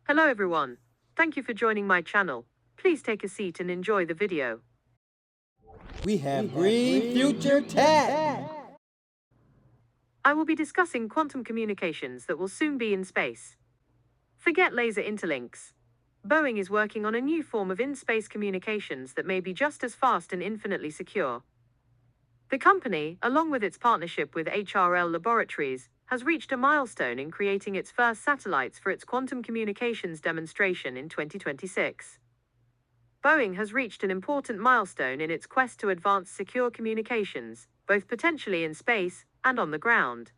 Hello everyone. Thank you for joining my channel. Please take a seat and enjoy the video. We have green future tech. I will be discussing quantum communications that will soon be in space. Forget laser interlinks. Boeing is working on a new form of in-space communications that may be just as fast and infinitely secure. The company, along with its partnership with HRL Laboratories, has reached a milestone in creating its first satellites for its quantum communications demonstration in 2026. Boeing has reached an important milestone in its quest to advance secure communications, both potentially in space and on the ground.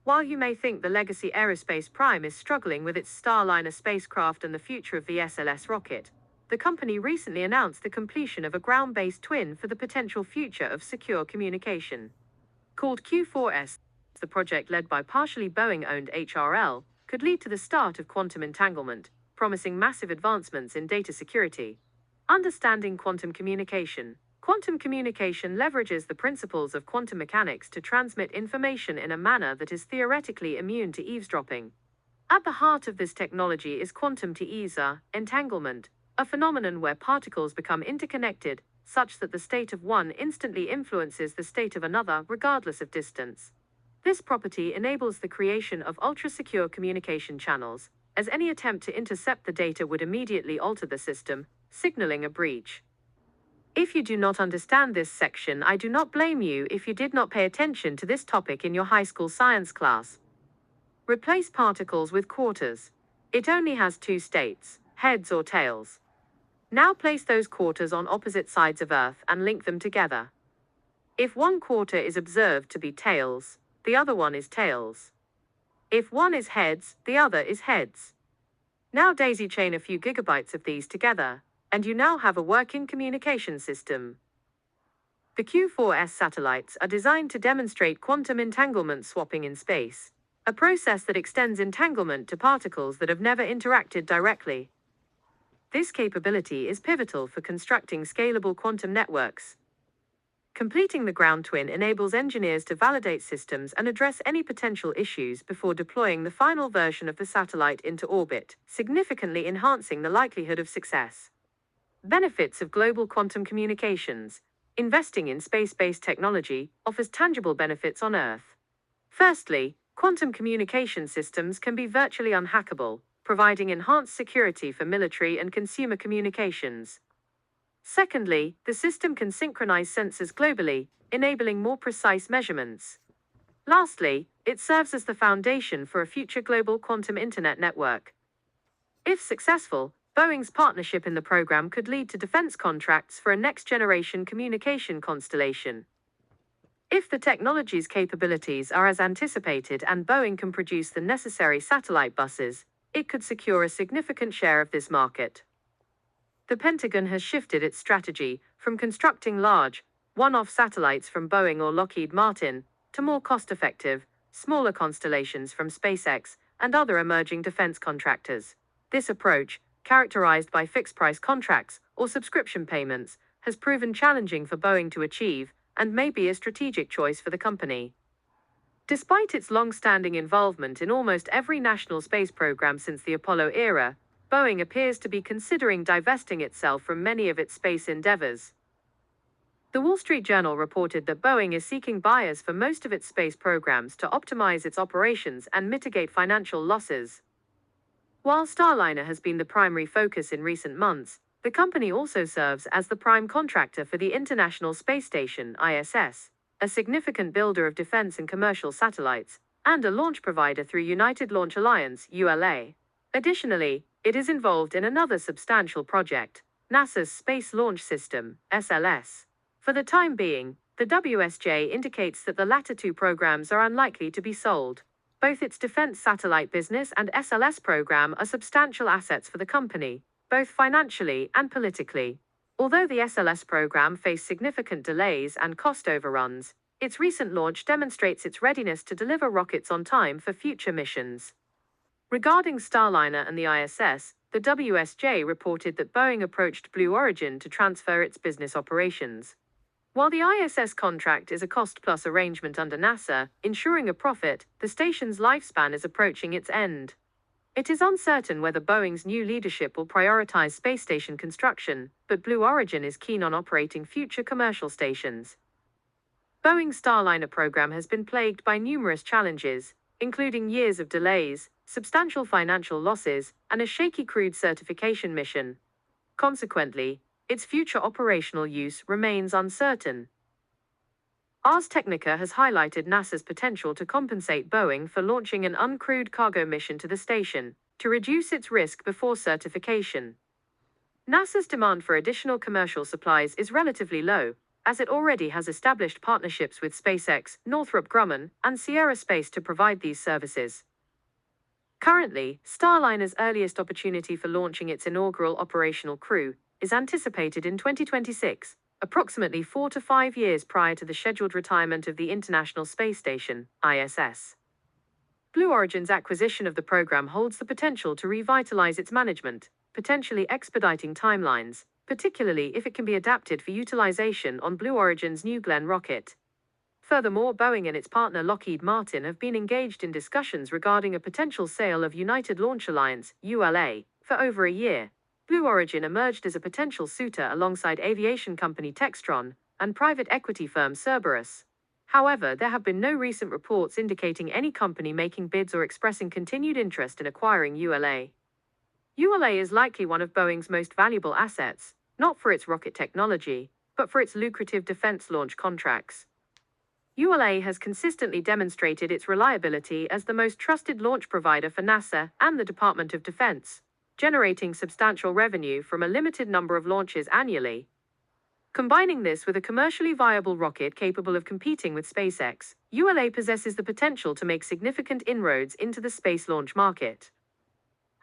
While you may think the legacy aerospace prime is struggling with its Starliner spacecraft and the future of the SLS rocket, the company recently announced the completion of a ground-based twin for the potential future of secure communication. Called Q4S, the project led by partially Boeing-owned HRL, could lead to the start of quantum entanglement, promising massive advancements in data security. Understanding quantum communication. Quantum communication leverages the principles of quantum mechanics to transmit information in a manner that is theoretically immune to eavesdropping. At the heart of this technology is quantum entanglement, a phenomenon where particles become interconnected, such that the state of one instantly influences the state of another regardless of distance. This property enables the creation of ultra-secure communication channels, as any attempt to intercept the data would immediately alter the system, signaling a breach. If you do not understand this section, I do not blame you if you did not pay attention to this topic in your high school science class. Replace particles with quarters. It only has two states, heads or tails. Now place those quarters on opposite sides of Earth and link them together. If one quarter is observed to be tails, the other one is tails. If one is heads, the other is heads. Now daisy chain a few gigabytes of these together, and you now have a working communication system. The Q4S satellites are designed to demonstrate quantum entanglement swapping in space, a process that extends entanglement to particles that have never interacted directly. This capability is pivotal for constructing scalable quantum networks. Completing the ground twin enables engineers to validate systems and address any potential issues before deploying the final version of the satellite into orbit, significantly enhancing the likelihood of success. Benefits of global quantum communications. Investing in space-based technology offers tangible benefits on Earth. Firstly, quantum communication systems can be virtually unhackable, providing enhanced security for military and consumer communications. Secondly, the system can synchronize sensors globally, enabling more precise measurements. Lastly, it serves as the foundation for a future global quantum internet network. If successful, Boeing's partnership in the program could lead to defense contracts for a next-generation communication constellation. If the technology's capabilities are as anticipated and Boeing can produce the necessary satellite buses, it could secure a significant share of this market. The Pentagon has shifted its strategy from constructing large, one-off satellites from Boeing or Lockheed Martin to more cost-effective, smaller constellations from SpaceX and other emerging defense contractors. This approach, characterized by fixed-price contracts or subscription payments, has proven challenging for Boeing to achieve and may be a strategic choice for the company. Despite its long-standing involvement in almost every national space program since the Apollo era, Boeing appears to be considering divesting itself from many of its space endeavors. The Wall Street Journal reported that Boeing is seeking buyers for most of its space programs to optimize its operations and mitigate financial losses. While Starliner has been the primary focus in recent months, the company also serves as the prime contractor for the International Space Station (ISS), a significant builder of defense and commercial satellites, and a launch provider through United Launch Alliance (ULA). Additionally, it is involved in another substantial project, NASA's Space Launch System (SLS). For the time being, the WSJ indicates that the latter two programs are unlikely to be sold. Both its defense satellite business and SLS program are substantial assets for the company, both financially and politically. Although the SLS program faced significant delays and cost overruns, its recent launch demonstrates its readiness to deliver rockets on time for future missions. Regarding Starliner and the ISS, the WSJ reported that Boeing approached Blue Origin to transfer its business operations. While the ISS contract is a cost-plus arrangement under NASA, ensuring a profit, the station's lifespan is approaching its end. It is uncertain whether Boeing's new leadership will prioritize space station construction, but Blue Origin is keen on operating future commercial stations. Boeing's Starliner program has been plagued by numerous challenges, including years of delays, substantial financial losses, and a shaky crewed certification mission. Consequently, its future operational use remains uncertain. Ars Technica has highlighted NASA's potential to compensate Boeing for launching an uncrewed cargo mission to the station, to reduce its risk before certification. NASA's demand for additional commercial supplies is relatively low, as it already has established partnerships with SpaceX, Northrop Grumman, and Sierra Space to provide these services. Currently, Starliner's earliest opportunity for launching its inaugural operational crew is anticipated in 2026, approximately 4 to 5 years prior to the scheduled retirement of the International Space Station, ISS. Blue Origin's acquisition of the program holds the potential to revitalize its management, potentially expediting timelines, particularly if it can be adapted for utilization on Blue Origin's New Glenn rocket. Furthermore, Boeing and its partner Lockheed Martin have been engaged in discussions regarding a potential sale of United Launch Alliance, ULA, for over a year. Blue Origin emerged as a potential suitor alongside aviation company Textron and private equity firm Cerberus. However, there have been no recent reports indicating any company making bids or expressing continued interest in acquiring ULA. ULA is likely one of Boeing's most valuable assets, not for its rocket technology, but for its lucrative defense launch contracts. ULA has consistently demonstrated its reliability as the most trusted launch provider for NASA and the Department of Defense, generating substantial revenue from a limited number of launches annually. Combining this with a commercially viable rocket capable of competing with SpaceX, ULA possesses the potential to make significant inroads into the space launch market.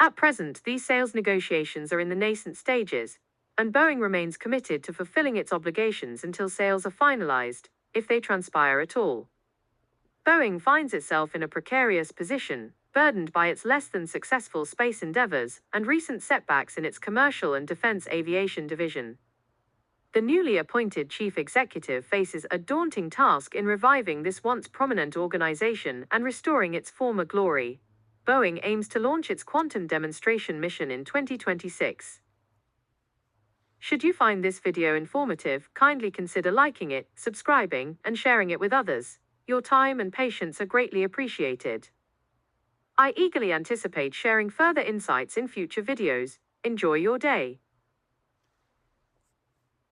At present, these sales negotiations are in the nascent stages, and Boeing remains committed to fulfilling its obligations until sales are finalized, if they transpire at all. Boeing finds itself in a precarious position, burdened by its less than successful space endeavors and recent setbacks in its commercial and defense aviation division. The newly appointed chief executive faces a daunting task in reviving this once prominent organization and restoring its former glory. Boeing aims to launch its quantum demonstration mission in 2026. Should you find this video informative, kindly consider liking it, subscribing, and sharing it with others. Your time and patience are greatly appreciated. I eagerly anticipate sharing further insights in future videos. Enjoy your day.